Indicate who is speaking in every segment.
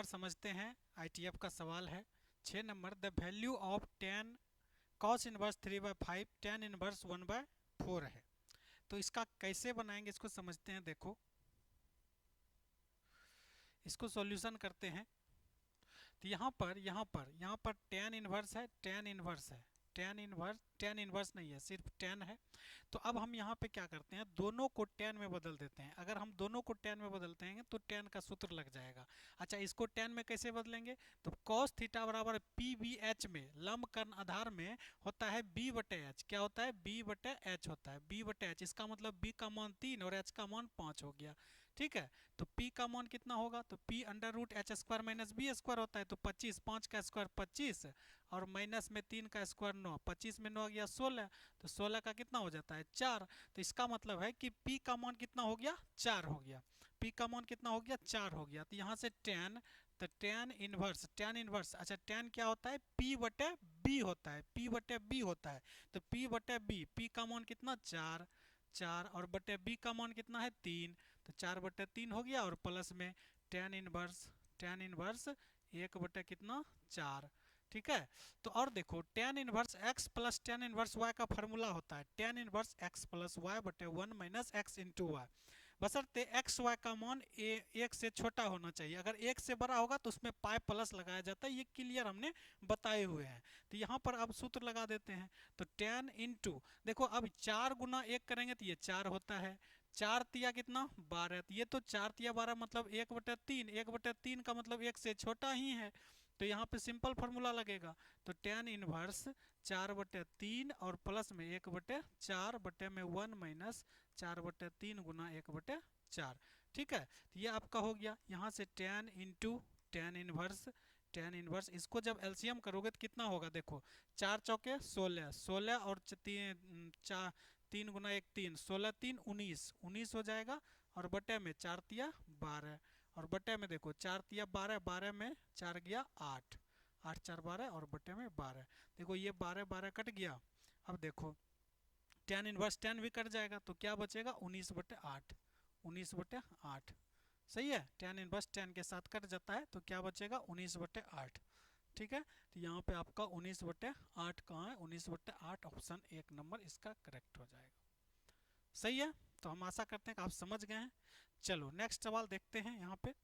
Speaker 1: समझते हैं। ITF का सवाल है 6 number, the value of ten cos inverse 3/5 tan inverse 1/4 है। तो इसका कैसे बनाएंगे इसको समझते हैं। देखो इसको सॉल्यूशन करते हैं। तो यहाँ पर टेन इनवर्स है, टेन इनवर्स नहीं है, सिर्फ टेन है। तो अब हम यहाँ पे क्या करते हैं, दोनों को टेन में बदल देते हैं। अगर हम दोनों को टेन में बदलते हैं तो टेन का सूत्र लग जाएगा। अच्छा, इसको टेन में कैसे बदलेंगे, तो कॉस थीटा बराबर पी बी एच में लंब कर्ण आधार में होता है बी बटे एच। क्या होता है, बी बटे एच होता है, बी बटे एच। इसका मतलब बी का मान 3 और एच का मान 5 हो गया। ठीक है, तो p का मान कितना होगा, तो p under root H square minus B square होता है। तो 25, 5 का स्क्वायर 25 और माइनस में 3 का स्क्वायर 9, 25 में 9 गया 16, तो 16 का कितना हो जाता है 4। तो इसका मतलब है कि p का मान कितना हो गया, 4 हो गया। p का मान कितना हो गया, 4 हो गया। तो यहाँ से टेन, तो टेन इनवर्स, अच्छा टेन क्या होता है, p बटे b होता है, p बटे b होता है। तो p बटे b, p का मान कितना 4, 4 और बटे b का मान कितना है 3, तो 4/3 हो गया और प्लस में टेन इनवर्स 1 बटे कितना 4। ठीक है, तो और देखो tan inverse x plus tan inverse y का फॉर्मूला होता है tan inverse x plus Y बटे 1 माइनस एक्स इंटू वाई, बशर्ते एक्स वाई का मान एक से छोटा होना चाहिए। अगर एक से बड़ा होगा तो उसमें पाई प्लस लगाया जाता है, ये क्लियर हमने बताए हुए हैं। तो यहाँ पर अब सूत्र लगा देते हैं। तो टेन इंटू, देखो अब 4 गुना 1 करेंगे तो ये 4 होता है, 4 तिया कितना 12, तो ये तो 4 तिया 12 मतलब 1/3, 1/3 का मतलब एक से छोटा ही है। तो यहाँ पे सिंपल फार्मूला लगेगा। तो टेन इनवर्स 4/3 और प्लस में 1/4 बटे में 1 माइनस 4/3 गुना 1/4। ठीक है, तो ये आपका हो गया। यहाँ से टेन इंटू टेन इनवर्स इसको जब एलसीएम करोगे तो कितना होगा, देखो 4 चौके 16, 16 और 3 गुना 1 3, 16 3 19, 19 हो जाएगा। और बटे में 4 तिया 12 और बटे में देखो 4 तिया 12, 12 में 4 गया 8, 8 4 12 और बटे में 12। देखो ये 12 12 कट गया। अब देखो टेन इनवर्स 10 भी कट जाएगा तो क्या बचेगा 19/8, 19/8। सही है, टेन इनवर्स 10 के साथ कट जाता है तो क्या बचेगा 19/8। ठीक है, तो यहाँ पे आपका 19/8 कहाँ है, 19/8 ऑप्शन 1 नंबर इसका करेक्ट हो जाएगा। सही है, तो हम आशा करते हैं कि आप समझ गए हैं। चलो नेक्स्ट सवाल देखते हैं यहाँ पे।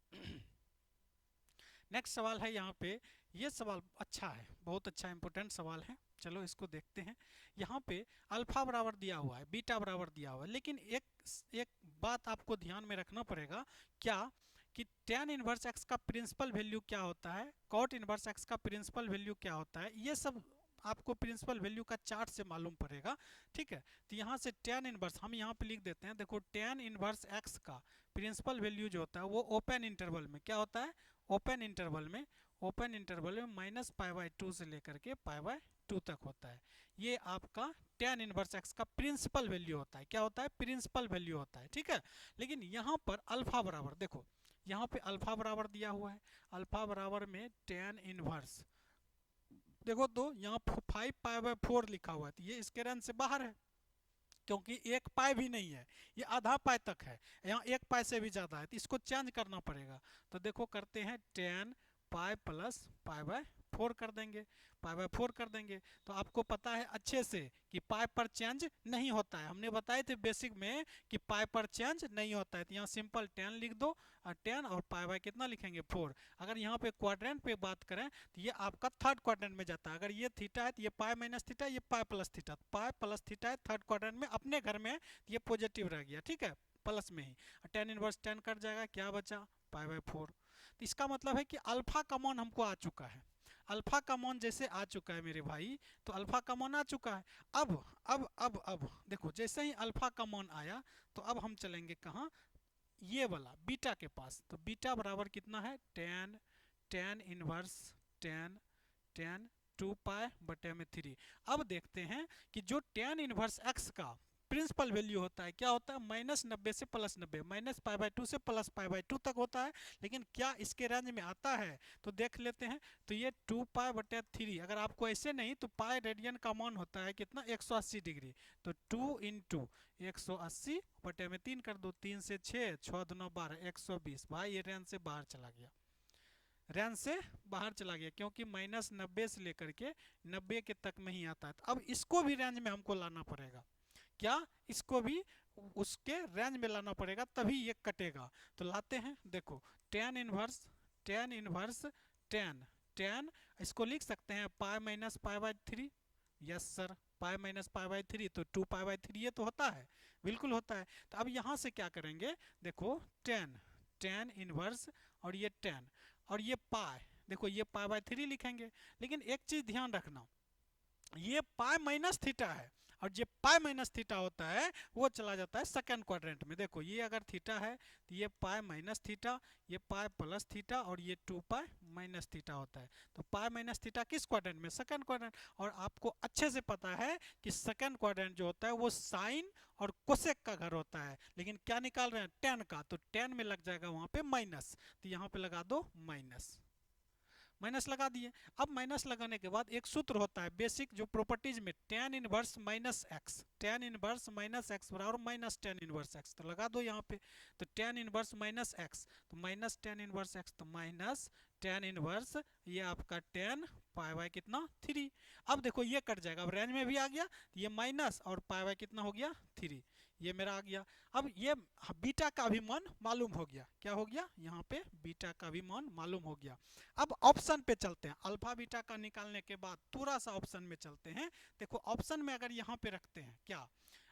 Speaker 1: नेक्स्ट सवाल है यहाँ पे, ये सवाल अच्छा है, बहुत अच्छा इंपॉर्टेंट सवाल है। चलो इसको देखते हैं। यहाँ पे अल्फा बराबर दिया हुआ है, बीटा बराबर दिया हुआ है, लेकिन एक बात आपको ध्यान में रखना पड़ेगा। क्या कि tan इनवर्स x का प्रिंसिपल वैल्यू क्या होता है, cot इनवर्स x का प्रिंसिपल वैल्यू क्या होता है, ये सब आपको प्रिंसिपल वैल्यू का चार्ट से मालूम पड़ेगा। ठीक है, तो यहाँ से tan इनवर्स हम यहाँ पे लिख देते हैं। देखो tan इनवर्स x का प्रिंसिपल वैल्यू जो होता है वो ओपन इंटरवल में क्या होता है, ओपन इंटरवल में -π/2 से लेकर के π/2 तक होता है। ये आपका tan इनवर्स x का प्रिंसिपल वैल्यू होता है। क्या होता है, प्रिंसिपल वैल्यू होता है। ठीक है, लेकिन यहाँ पर अल्फा बराबर, देखो यहाँ पे अल्फा बराबर दिया हुआ है, अल्फा बराबर में tan इनवर्स, देखो तो यहाँ 5π/4 लिखा हुआ है, तो ये इसके रेंज से बाहर है क्योंकि 1 पाई भी नहीं है, ये आधा पाई तक है। यहाँ 1 पाई से भी ज़्यादा है तो इसको चेंज करना पड़ेगा। तो देखो करते हैं tan पाई प्लस π/4 कर देंगे, π/4 कर देंगे। तो आपको पता है अच्छे से कि पाई पर चेंज नहीं होता है, हमने बताए थे बेसिक में कि पाई पर चेंज नहीं होता है। तो यहाँ सिंपल 10 लिख दो और 10 और π/, कितना लिखेंगे 4। अगर यहाँ पे क्वाड्रेंट पे बात करें तो ये आपका थर्ड क्वाड्रेंट में जाता है। अगर ये थीटा है तो ये पाई माइनस थीटा, ये pi plus theta, pi plus theta है थर्ड क्वाड्रेंट में, अपने घर में ये पॉजिटिव रह गया। ठीक है, प्लस में ही tan इनवर्स 10 कट जाएगा, क्या बचा π/4। तो इसका मतलब है कि अल्फा का मान हमको आ चुका है, अल्फा का मान जैसे आ चुका है मेरे भाई, तो अल्फा का मान आ चुका है। अब देखो जैसे ही अल्फा का मान आया तो अब हम चलेंगे कहाँ, ये वाला बीटा के पास। तो बीटा बराबर कितना है, tan इनवर्स 2π/3। अब देखते हैं कि जो tan इनवर्स x का प्रिंसिपल वैल्यू होता है क्या होता है, -90 से +90, -π/2 से +π/2 तक होता है। लेकिन क्या इसके रेंज में आता है तो देख लेते हैं। तो ये 2π/3, अगर आपको ऐसे नहीं तो पाई रेडियन का मान होता है कितना 180 डिग्री। तो 2 इंटू 180/3 कर दो, 3 से 6, 6 दूना 12, 120। भाई ये रेंज से बाहर चला गया। रेंज से बाहर चला गया, क्योंकि -90 से लेकर के 90 के तक में ही आता है। तो अब इसको भी रेंज में हमको लाना पड़ेगा, क्या, इसको भी उसके रेंज में लाना पड़ेगा, तभी ये कटेगा। तो लाते हैं, देखो tan इनवर्स tan, इसको लिख सकते हैं pi minus pi by 3। Yes sir, pi minus pi by 3 तो 2 पाई बाई 3 ये तो होता है, बिल्कुल होता है। तो अब यहाँ से क्या करेंगे, देखो tan इनवर्स और ये tan और ये पाई, देखो ये पाई बाई 3 लिखेंगे। लेकिन एक चीज ध्यान रखना, ये पाई माइनस थीटा है, और जो पाई माइनस थीटा होता है वो चला जाता है सेकंड क्वाड्रेंट में। देखो ये अगर थीटा है तो ये पाई माइनस थीटा, ये पाई प्लस थीटा और ये 2 पाई माइनस थीटा होता है। तो पाई माइनस थीटा किस क्वाड्रेंट में, सेकंड क्वाड्रेंट। और आपको अच्छे से पता है कि सेकंड क्वाड्रेंट जो होता है वो साइन और कोसेक का घर होता है, लेकिन क्या निकाल रहे हैं, tan का। तो tan में लग जाएगा वहां पे माइनस, तो यहाँ पे लगा दो माइनस, माइनस लगा दिए। अब माइनस लगाने के बाद एक सूत्र होता है बेसिक जो प्रॉपर्टीज में, tan inverse minus x, tan inverse minus x बराबर माइनस tan इनवर्स एक्स। तो लगा दो यहाँ पे, तो tan इनवर्स माइनस एक्स, तो माइनस tan इनवर्स एक्स, तो माइनस tan इनवर्स ये आपका tan पाई बाय कितना 3। अब देखो ये कट जाएगा, अब रेंज में भी आ गया, ये माइनस और पाई बाय कितना हो गया 3, ये मेरा आ गया। अब ये बीटा का भी मान मालूम हो गया, क्या हो गया, यहाँ पे बीटा का भी मान मालूम हो गया। अब ऑप्शन पे चलते हैं, अल्फा बीटा का निकालने के बाद थोड़ा सा ऑप्शन में चलते हैं। देखो ऑप्शन में अगर यहाँ पे रखते हैं, क्या,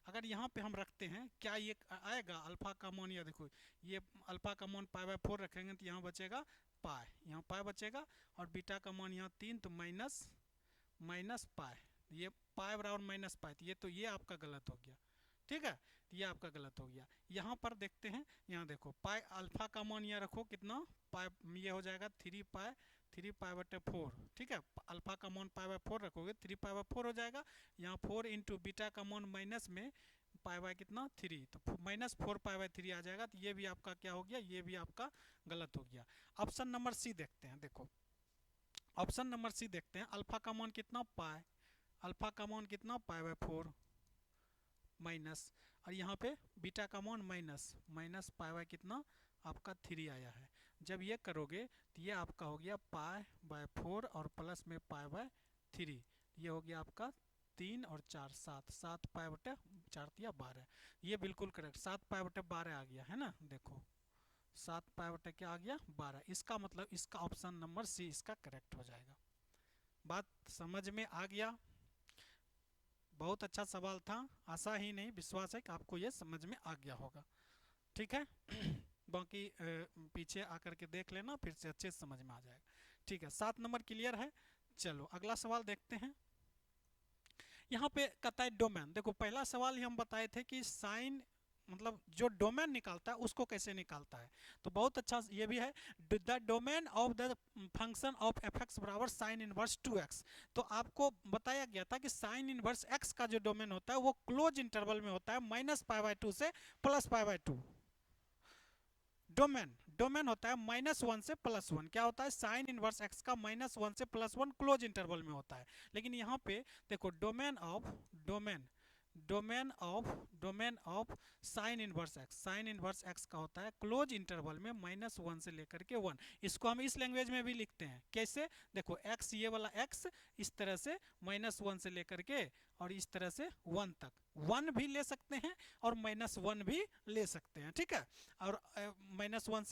Speaker 1: अगर यहाँ पे हम रखते हैं, क्या ये आएगा अल्फा का मान, या देखो ये अल्फा का मान पाई बाय 4 रखेंगे तो यहाँ बचेगा पाई, यहाँ पाई बचेगा, और बीटा का मान यहाँ 3, तो माइनस पाई, ये पाई बराबर माइनस पाई, तो ये आपका गलत हो गया, ठीक है, ये आपका गलत हो गया। यहाँ पर देखते हैं, यहाँ देखो पाई अल्फा का मान यहाँ रखो कितना, पाई, ये हो जाएगा 3 पाई/4, ठीक है, अल्फा का मान पाई बाय 4 रखोगे 3 पाई/4 हो जाएगा। यहाँ 4 इंटू बीटा का मान माइनस में पाई बाय कितना 3, तो -4 पाई/3 आ जाएगा। तो ये भी आपका क्या हो गया, ये भी आपका गलत हो गया। ऑप्शन नंबर सी देखते हैं, देखो ऑप्शन नंबर सी देखते हैं, अल्फा का मान कितना पाई, अल्फा का मान कितना पाई/4 माइनस, और यहाँ पे बीटा का मान माइनस पाई बाय कितना आपका 3 आया है। जब ये करोगे तो ये आपका हो गया पाई/4 और प्लस में पाई/3, ये हो गया आपका 3 और 4 7, 7 पाई/4 12, ये बिल्कुल करेक्ट, 7 पाई/12 आ गया है ना। देखो 7 पाई/, क्या आ गया 12, इसका मतलब इसका ऑप्शन नंबर सी इसका करेक्ट हो जाएगा। बात समझ में आ गया, बहुत अच्छा सवाल था, आशा ही नहीं विश्वास है कि आपको ये समझ में आ गया होगा, ठीक है। बाकी पीछे आकर के देख लेना, फिर से अच्छे से समझ में आ जाएगा, ठीक है। 7 नंबर क्लियर है। चलो अगला सवाल देखते हैं। यहाँ पे कहता है डोमेन, देखो पहला सवाल ही हम बताए थे कि साइन मतलब जो डोमेन निकालता है उसको कैसे निकालता है, तो बहुत अच्छा ये भी है, the domain of the function of F x बराबर साइन इनवर्स 2x। तो आपको बताया गया था कि साइन इनवर्स x का जो डोमेन होता है वो क्लोज इंटरवल में होता है -पाई/2 से +पाई/2। डोमेन होता है -1 से +1, क्या होता है, साइन इनवर्स x का -1 से +1 क्लोज इंटरवल में होता है। लेकिन यहाँ पे देखो domain of sine inverse x का होता है क्लोज इंटरवल में -1 से लेकर के 1। इसको हम इस लैंग्वेज में भी लिखते हैं, कैसे, देखो x, ये वाला x इस तरह से -1 से लेकर के और इस तरह से 1 तक, 1 भी ले सकते हैं और -1 भी ले सकते हैं, ठीक है। और -1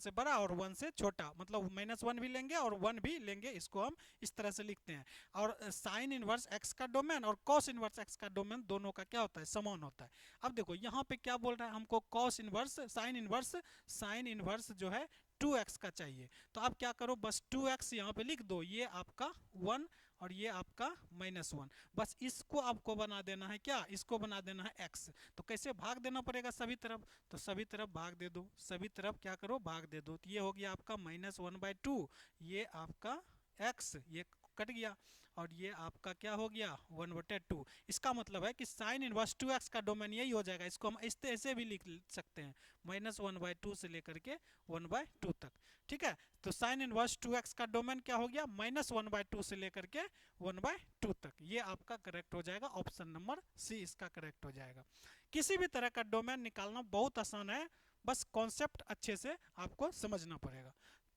Speaker 1: से बड़ा और 1 से छोटा, मतलब -1 भी लेंगे और 1 भी लेंगे, इसको हम इस तरह से लिखते हैं। और साइन इनवर्स x का डोमेन और कॉस इनवर्स x का डोमेन दोनों का क्या होता है, समान होता है। अब देखो यहाँ पे क्या बोल रहा है हमको, कॉस इनवर्स साइन इनवर्स जो है 2x का चाहिए। तो आप क्या करो, बस 2x यहाँ पे लिख दो, ये आपका 1 और ये आपका -1, बस इसको आपको बना देना है, क्या, इसको बना देना है x। तो कैसे भाग देना पड़ेगा सभी तरफ, तो सभी तरफ भाग दे दो, सभी तरफ क्या करो भाग दे दो। तो ये हो गया आपका -1/2, ये आपका x, ये कट गया, और ये आपका क्या हो गया 1/2। इसका मतलब है कि साइन इनवर्स 2x का डोमेन यही हो जाएगा। इसको हम इस ऐसे भी लिख सकते हैं, -1/2 से लेकर के 1/2 तक, ठीक है। तो साइन इनवर्स 2x का डोमेन क्या हो गया, -1/2 से लेकर के 1/2 तक, ये आपका करेक्ट हो जाएगा, ऑप्शन नंबर सी इसका करेक्ट हो जाएगा। किसी भी तरह का डोमेन निकालना बहुत आसान है, बस कॉन्सेप्ट अच्छे से आपको समझना पड़ेगा।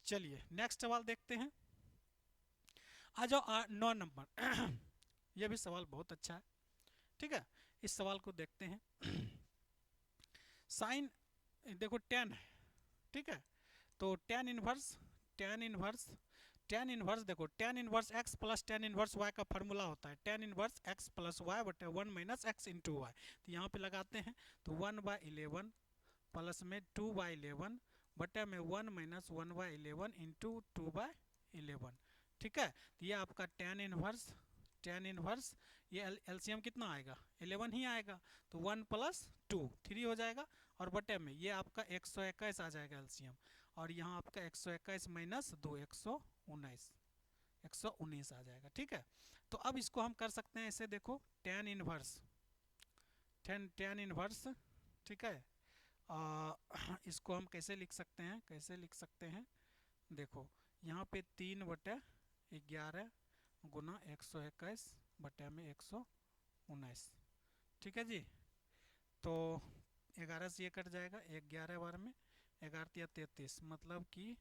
Speaker 1: चलिए नेक्स्ट सवाल देखते हैं। आ जाओ 9 नंबर। यह भी सवाल बहुत अच्छा है, ठीक है। इस सवाल को देखते हैं। साइन, देखो टेन है, ठीक है। तो टेन इनवर्स देखो, tan inverse X plus tan inverse Y का फॉर्मूला होता है tan inverse X plus Y बटे 1 - x × y। तो यहाँ पे लगाते हैं, तो 1/11 प्लस में 2/11 बटे में 1 - 1/11 इंटू 2/11, ठीक है। तो ये आपका टेन इनवर्स ये एलसीएम कितना आएगा, 11 ही आएगा। तो 1 + 2 3 हो जाएगा, और बटे में ये आपका 121 आ जाएगा एलसीएम, और यहाँ आपका 121 - 2 119 आ जाएगा, ठीक है। तो अब इसको हम कर सकते हैं ऐसे, देखो टेन इनवर्स, ठीक है। इसको हम कैसे लिख सकते हैं, देखो यहाँ पे 3/11 गुना 121 बटे में 119, ठीक है जी। तो 11 से ये कट जाएगा, 11 बार में 11 × 33, मतलब कि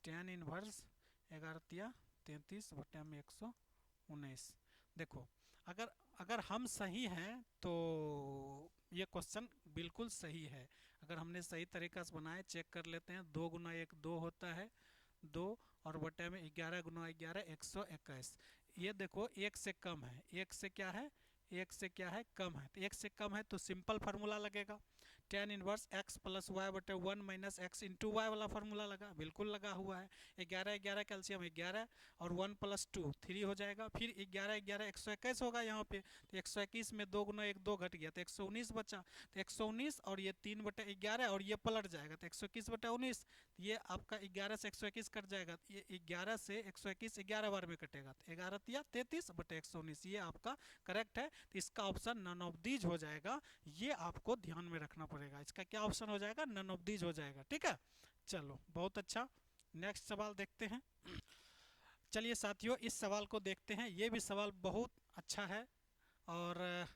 Speaker 1: टेन इनवर्स 11 × 33 बटे में 119। देखो अगर अगर हम सही हैं तो ये क्वेश्चन बिल्कुल सही है। अगर हमने सही तरीका से बनाए, चेक कर लेते हैं। 2 × 1 2 होता है, 2, और बटे में 11 × 11 121। ये देखो एक से कम है, एक से क्या है, एक से क्या है, कम है। तो एक से कम है तो सिंपल फार्मूला लगेगा, tan inverse X plus Y बटे 1 - x × y वाला फार्मूला लगा, बिल्कुल लगा हुआ है। 11 11 कैल्शियम 11, और 1 + 2 3 हो जाएगा। फिर 11 11 121 होगा यहाँ पे, तो 121 में 2 × 1 2 घट गया, तो 119 बचा। तो 119 और ये 3/11, और ये पलट जाएगा, तो 121/19। ये आपका 11 से 121 कट जाएगा, ये 11 से 121 11 बार में कटेगा, तो 11 × 33 बटे 119, ये आपका करेक्ट है। तो इसका ऑप्शन नन ऑफ दीज हो जाएगा, ये आपको ध्यान में रखना पड़ेगा। इसका क्या ऑप्शन हो जाएगा, नन ऑफ दीज हो जाएगा, ठीक है। चलो बहुत अच्छा, नेक्स्ट सवाल देखते हैं। चलिए साथियों, इस सवाल को देखते हैं। ये भी सवाल बहुत अच्छा है, और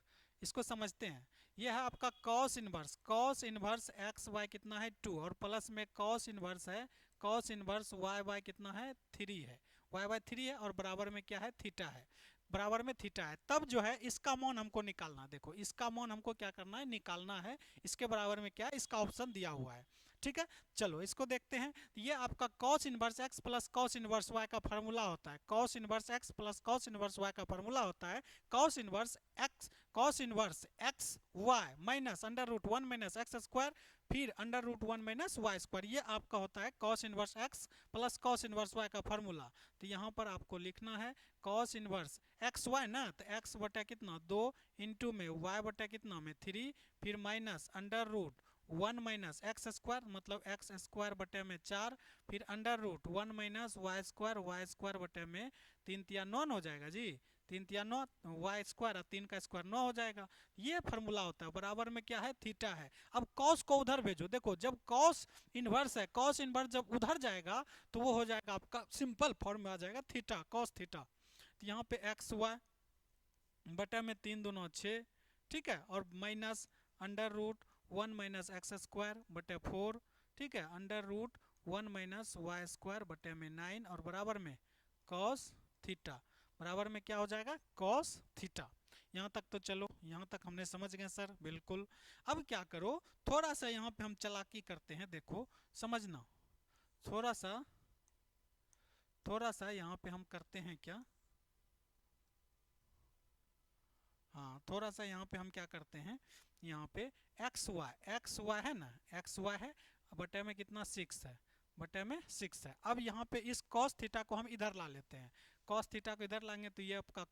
Speaker 1: इसको समझते हैं। यह है आपका कॉस इनवर्स एक्स वाई कितना है 2, और प्लस में कॉस इनवर्स है, कॉस इनवर्स वाई वाई कितना है 3 है, वाई वाई 3 है, और बराबर में क्या है, थीटा है, बराबर में थीटा है। तब जो है इसका मान हमको निकालना, देखो इसका मान हमको क्या करना है, निकालना है। इसके बराबर में क्या है, इसका ऑप्शन दिया हुआ है, ठीक है। चलो इसको देखते हैं। ये आपका cos inverse X plus cos inverse Y का फार्मूला होता है, cos inverse X plus cos inverse Y का फार्मूला होता है cos inverse X Y minus √1 - x², फिर √1 - y²। ये आपका होता है cos inverse X plus cos inverse Y का फार्मूला। तो यहाँ पर आपको लिखना है कॉस इनवर्स एक्स वाई ना, तो एक्स बटा कितना 2 इंटू में वाई बटा कितना में 3, फिर माइनस √1 - x² मतलब x² बटे में 4, फिर √1 - y² बटे में 3 × 9 हो जाएगा जी, 3 × 9 y², और 3 का स्क्वायर 9 हो जाएगा। ये फार्मूला होता है, बराबर में क्या है, थीटा है। अब कॉस को उधर भेजो, देखो जब कॉस इनवर्स है, कॉस इनवर्स जब उधर जाएगा तो वो हो जाएगा आपका सिंपल फॉर्म में आ जाएगा थीटा, कॉस थीटा। तो यहाँ पे एक्स वाई बटे में 3 दूना 6, ठीक है, और माइनस √1 - x² बटे 4, ठीक है, √1 - y² बटे में 9, और बराबर में कॉस थीटा, बराबर में क्या हो जाएगा, कॉस थीटा। यहाँ तक तो चलो, यहाँ तक हमने समझ गए सर, बिल्कुल। अब क्या करो, थोड़ा सा यहाँ पे हम चालाकी करते हैं, देखो समझना, थोड़ा सा यहाँ पे हम करते हैं क्या, हाँ थोड़ा सा यहाँ पे हम क्या करते हैं, यहाँ पे एक्स वाई है ना, एक्स वाई है, बटे में कितना 6 है, बटे में 6 है। अब यहाँ पे इस कॉस थीटा को हम इधर ला लेते हैं, कॉस थीटा को इधर लाएंगे तो ये आपका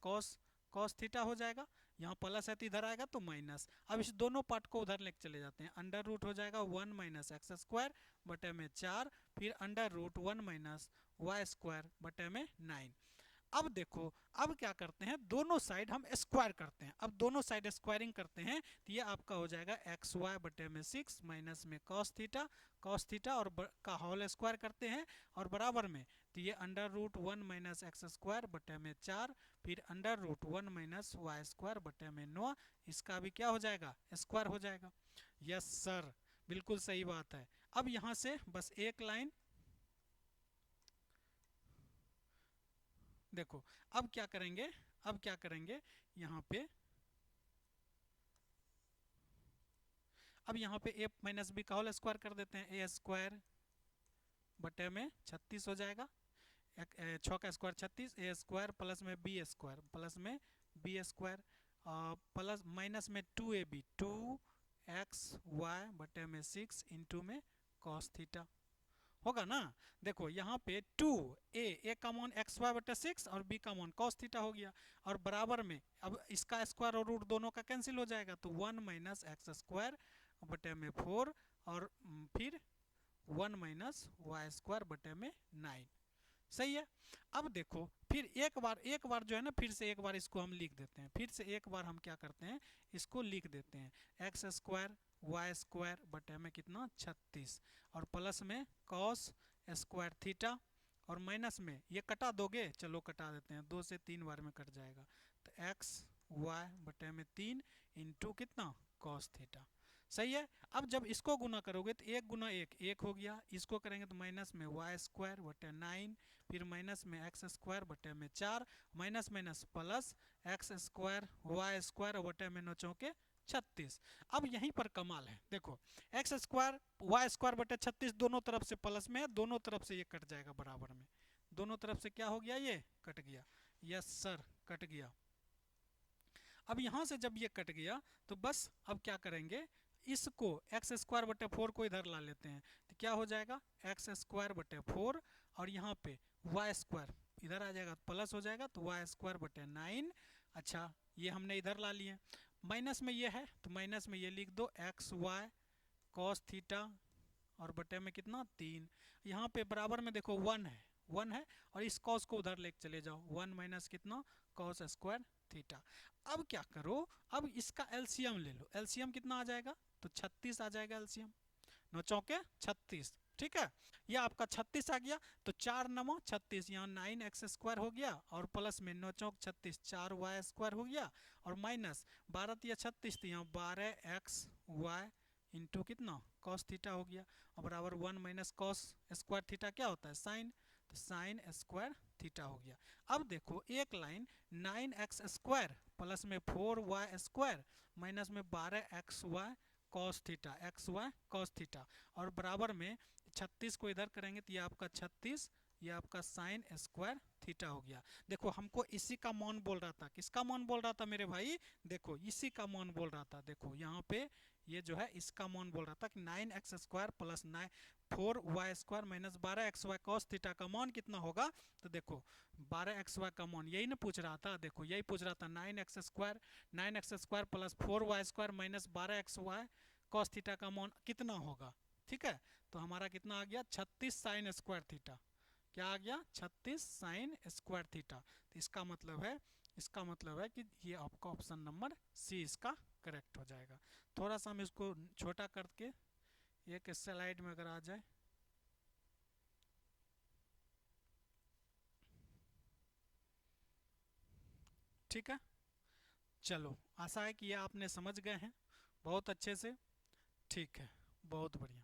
Speaker 1: कॉस थीटा हो जाएगा, यहाँ प्लस है तो इधर आएगा तो माइनस। अब इस दोनों पार्ट को उधर लेके चले जाते हैं, √ हो जाएगा 1 - x² बटे में 4, फिर √1 - y² बटे में 9। अब देखो, अब क्या करते हैं, दोनों साइड हम स्क्वायर करते हैं। अब दोनों साइड स्क्वायरिंग करते हैं तो ये आपका हो जाएगा एक्स वाई बटे में 6 माइनस में कॉस थीटा और का होल स्क्वायर करते हैं, और बराबर में तो ये √1 - x² बटे में 4, फिर √1 - y² बटे में 9, इसका भी क्या हो जाएगा, स्क्वायर हो जाएगा। यस सर, बिल्कुल सही बात है। अब यहाँ से बस एक लाइन देखो अब क्या करेंगे, अब क्या करेंगे यहाँ पे, अब यहाँ पे a माइनस बी का होल स्क्वायर कर देते हैं, ए स्क्वायर बटे में 36 हो जाएगा, 6 का स्क्वायर 36, ए स्क्वायर प्लस में बी स्क्वायर प्लस में बी स्क्वायर प्लस माइनस में 2ab 2xy बटे में 6 इंटू में cos थीटा होगा ना। देखो यहाँ पे 2a का मान एक्स वाई बटे 6 और b का मान cos थीटा हो गया, और बराबर में अब इसका स्क्वायर और रूट दोनों का कैंसिल हो जाएगा, तो 1 माइनस एक्स स्क्वायर बटे में 4 और फिर 1 माइनस वाई स्क्वायर बटे में 9। सही है। अब देखो फिर एक बार जो है ना, फिर से एक बार इसको हम लिख देते हैं, फिर से एक बार हम क्या करते हैं, इसको लिख देते हैं, एक्स स्क्वायर वाई स्क्वायर बटे में कितना 36 और प्लस में cos स्क्वायर थीटा और माइनस में ये कटा दोगे, चलो कटा देते हैं, 2 से 3 बार में कट जाएगा, तो एक्स वाई बटे में 3 इंटू कितना cos थीटा। सही है। अब जब इसको गुना करोगे तो 1 गुना 1 1 हो गया, इसको करेंगे तो माइनस में वाई स्क्वायर बटे 9, फिर माइनस में एक्स स्क्वायर बटे में 4, minus minus plus X square Y square बटे में 9 चौके 36। अब यहीं पर कमाल है, देखो एक्स स्क्वायर वाई स्क्वायर बटे 36 दोनों तरफ से प्लस में है, दोनों तरफ से ये कट जाएगा बराबर में, दोनों तरफ से क्या हो गया, ये कट गया, यस सर कट गया। अब यहाँ से जब ये कट गया तो बस अब क्या करेंगे, इसको एक्स स्क्वायर बटे 4 को इधर ला लेते हैं, तो क्या हो जाएगा एक्स स्क्वायर बटे 4 और यहाँ पे वाई स्क्वायर इधर आ जाएगा प्लस हो जाएगा, तो वाई स्क्वायर बटे 9। अच्छा ये हमने इधर ला लिए, माइनस में ये है तो माइनस में ये लिख दो, एक्स वाई कॉस थीटा और बटे में कितना 3, यहाँ पे बराबर में देखो 1 है और इस कॉस को उधर लेके चले जाओ, 1 माइनस कितना कॉस स्क्वायर थीटा। अब क्या करो, अब इसका एलसीएम ले लो, एलसीएम कितना आ जाएगा, तो 36 आ जाएगा एलसीएम, 9 चौके 36, ठीक है। ये आपका 36 आ गया, तो 4 9 36, यहाँ 9 एक्स स्क्वायर हो गया और प्लस में 9 चौक 36 4 वाई स्क्वायर हो गया और माइनस 12 या 36, तो यहाँ 12 एक्स वाई इंटू कितना कॉस थीटा हो गया और बराबर 1 माइनस कॉस स्क्वायर थीटा क्या होता है साइन, तो साइन स्क्वायर थीटा हो गया। अब देखो एक लाइन 9 एक्स स्क्वायर प्लस में 4 वाई स्क्वायर माइनस में 12 X Y cos theta, X Y cos theta और बराबर में 36 को इधर करेंगे तो ये आपका 36, ये आपका साइन स्क्वायर थीटा हो गया। देखो हमको इसी का मान बोल रहा था, किसका मान बोल रहा था मेरे भाई, देखो इसी का मान बोल रहा था, देखो यहाँ पे ये जो है इसका मान बोल रहा था कि 9 X square plus 4 Y square minus 12 X Y cos theta का मान कितना होगा, तो देखो 12 एक्स वाई का मान यही ना पूछ रहा था, देखो यही पूछ रहा था 9 X square plus 4 Y square minus 12 X Y cos theta का मान कितना होगा, ठीक है। तो हमारा कितना आ गया 36 साइन स्क्वायर थीटा, क्या आ गया 36 साइन स्क्वायर थीटा। तो इसका मतलब है कि ये आपका ऑप्शन नंबर सी इसका करेक्ट हो जाएगा। थोड़ा सा हम इसको छोटा करके एक स्लाइड में अगर आ जाए, ठीक है। चलो आशा है कि ये आपने समझ गए हैं बहुत अच्छे से, ठीक है बहुत बढ़िया।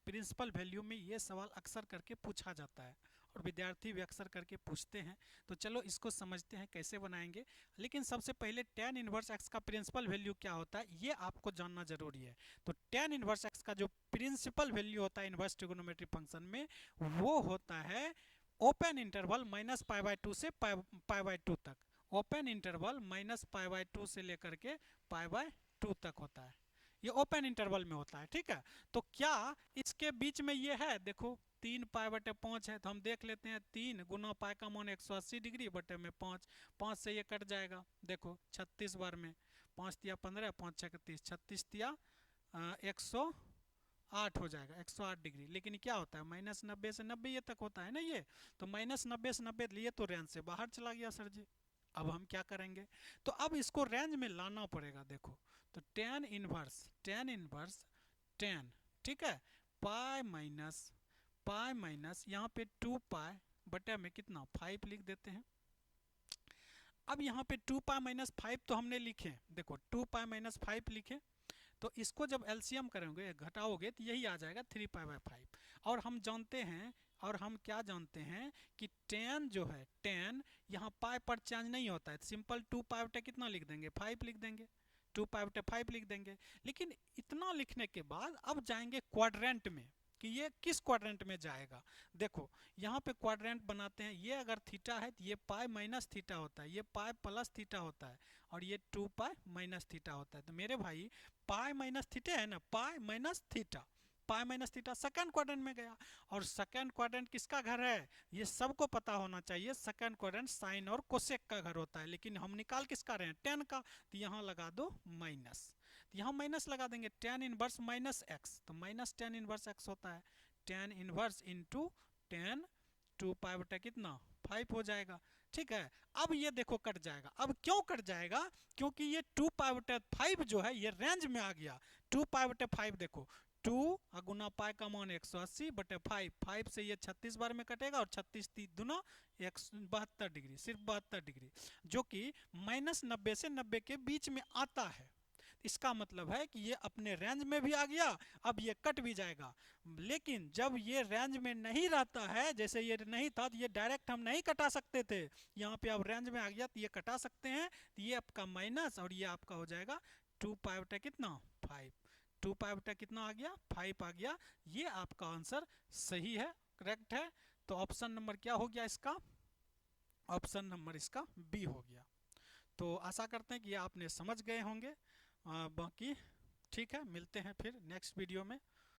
Speaker 1: प्रिंसिपल वैल्यू में ये सवाल अक्सर करके पूछा जाता है और विद्यार्थी भी अक्सर करके पूछते हैं, तो चलो इसको समझते हैं कैसे बनाएंगे। लेकिन सबसे पहले tan इनवर्स x का प्रिंसिपल वैल्यू क्या होता है ये आपको जानना जरूरी है। तो tan इनवर्स x का जो प्रिंसिपल वैल्यू होता है इनवर्स ट्रिगोनोमेट्री फंक्शन में, वो होता है ओपन इंटरवल -π/2 से π/2 तक, ओपन इंटरवल -π/2 से लेकर के π/2 तक होता है, ये ओपन इंटरवल में होता है, ठीक है। तो क्या इसके बीच में ये है, देखो 3π/5 है, तो हम देख लेते हैं 3 गुना पाई का मान 180 डिग्री बटे में 5, 5 से ये कट जाएगा, देखो 36 बार में 5 तिया 15 5 6 30, 36 तिया 108 हो जाएगा, 108 डिग्री। लेकिन क्या होता है -90 से 90 ये तक होता है ना ये, तो -90 से 90 लिए तो रेंज से बाहर चला गया सर जी। अब हम क्या करेंगे, तो अब इसको रेंज में लाना पड़ेगा, देखो तो tan इनवर्स tan, ठीक है, पाई माइनस यहाँ पे 2 पाई बटे में कितना 5 लिख देते हैं। अब यहाँ पे 2 पाई माइनस 5 तो हमने लिखे, देखो 2 पाई माइनस 5 लिखे, तो इसको जब एलसीएम करेंगे घटाओगे तो यही आ जाएगा 3π/5। और हम जानते हैं और हम क्या जानते हैं कि tan जो है, tan यहाँ पाई पर चेंज नहीं होता है, सिंपल 2 पाई बटे कितना लिख देंगे, 5 लिख देंगे, 2 पाई बटे 5 लिख देंगे। लेकिन इतना लिखने के बाद अब जाएंगे क्वाड्रेंट में कि ये किस क्वाड्रेंट में जाएगा। देखो यहाँ पे क्वाड्रेंट बनाते हैं, ये अगर थीटा है तो ये पाई माइनस थीटा होता है, ये पाई प्लस थीटा होता है, और ये 2 पाई माइनस थीटा होता है। तो मेरे भाई पाई माइनस थीटा है ना, pi minus theta, pi minus theta second quadrant में गया। और सेकंड क्वाड्रेंट किसका घर है, ये सबको पता होना चाहिए, सेकंड क्वाड्रेंट साइन और कोसेक का घर होता है। लेकिन हम निकाल किसका रहे हैं, tan का, तो यहाँ लगा दो माइनस, तो यहाँ माइनस लगा देंगे, tan इनवर्स माइनस एक्स, तो माइनस tan इनवर्स एक्स होता है, tan इनवर्स इंटू tan 2 पाई बटा कितना 5 हो जाएगा। ठीक है, अब ये देखो कट जाएगा। अब क्यों कट जाएगा, क्योंकि ये 2 पाई बटे 5 जो है ये रेंज में आ गया। 2 पाई बटे 5 देखो, 2 गुना पाई का मान 180 बटे 5, 5 से ये 36 बार में कटेगा, और 36 दूना 72 डिग्री, सिर्फ 72 डिग्री, जो कि -90 से 90 के बीच में आता है। इसका मतलब है कि ये अपने रेंज में भी आ गया, अब ये कट भी जाएगा। लेकिन जब ये रेंज में नहीं रहता है, जैसे ये नहीं था तो ये डायरेक्ट हम नहीं कटा सकते थे, यहाँ पे अब रेंज में आ गया तो ये कटा सकते हैं। तो ये आपका माइनस, और ये आपका हो जाएगा 2 पाई बटा कितना 5, 2 पाई बटा कितना आ गया 5 आ गया। ये आपका आंसर सही है, करेक्ट है। तो ऑप्शन नंबर क्या हो गया इसका, ऑप्शन नंबर इसका बी हो गया। तो आशा करते हैं कि आपने समझ गए होंगे। बाकी ठीक है, मिलते हैं फिर नेक्स्ट वीडियो में।